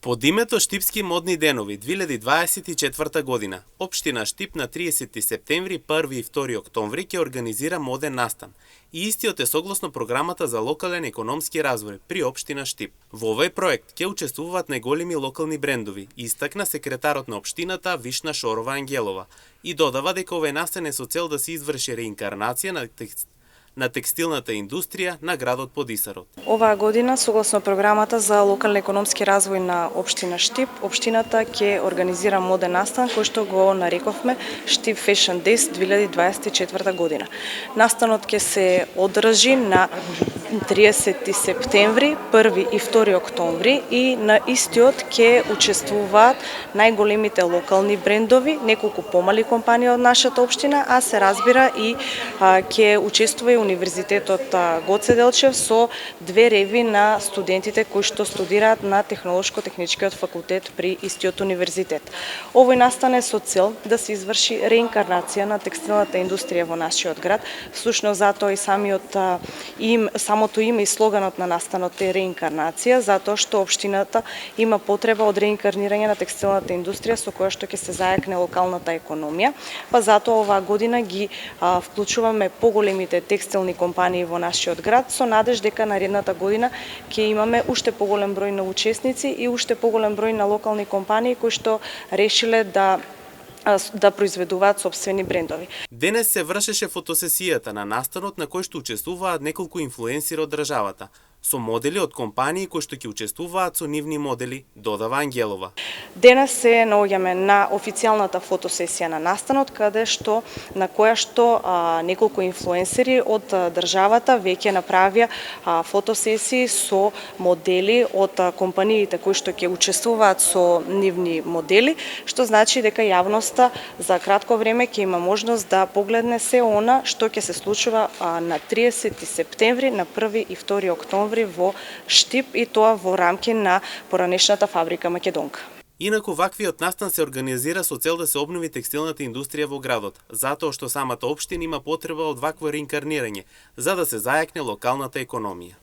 Под името Штипски модни денови 2024 година, Општина Штип на 30 септември, 1 и 2 октомври ќе организира моден настан. И истиот е согласно програмата за локален економски развој при Општина Штип. Во овој проект ќе учествуваат најголеми локални брендови, истакна секретарот на општината Вишна Шорова Ангелова и додава дека овој настан е со цел да се изврши реинкарнација на текстилната индустрија на градот Подисарот. Оваа година, согласно програмата за локален економски развој на Општина Штип, општината ќе организира моден настан кој што го нарековме Штип Fashion Days 2024 година. Настанот ќе се одржи на 30 септември, 1 и 2 октомври и на истиот ќе учествуваат најголемите локални брендови, неколку помали компании од нашата општина, а се разбира и ќе учествува и Универзитетот Гоце Делчев со две реви на студентите кои што студираат на Технолошко-техничкиот факултет при истиот универзитет. Овој настан е со цел да се изврши реинкарнација на текстилната индустрија во нашиот град. Всушност затоа и самото име и слоганот на настанот е реинкарнација, затоа што општината има потреба од реинкарнирање на текстилната индустрија со која што ќе се зајакне локалната економија, па затоа оваа година ги вклучуваме поголемите текстилни компании во нашиот град со надеж дека наредната година ќе имаме уште поголем број на учесници и уште поголем број на локални компании кои што решиле да произведуваат сопствени брендови. Денес се вршеше фотосесијата на настанот на кој што учествуваат неколку инфлуенсери од државата, со модели од компании кои што ќе учествуваат со нивни модели, додава Ангелова. Денес се наоѓаме на официјалната фотосесија на настанот, на која што неколку инфлуенсери од државата веќе направија фотосесии со модели од компаниите кои што ќе учествуваат со нивни модели, што значи дека јавноста за кратко време ќе има можност да погледне се она што ќе се случува на 30 септември, на 1 и 2 октомври во Штип и тоа во рамки на поранешната фабрика Македонка. Инаку ваквиот настан се организира со цел да се обнови текстилната индустрија во градот, затоа што самата општина има потреба од вакво реинкарнирање, за да се зајакне локалната економија.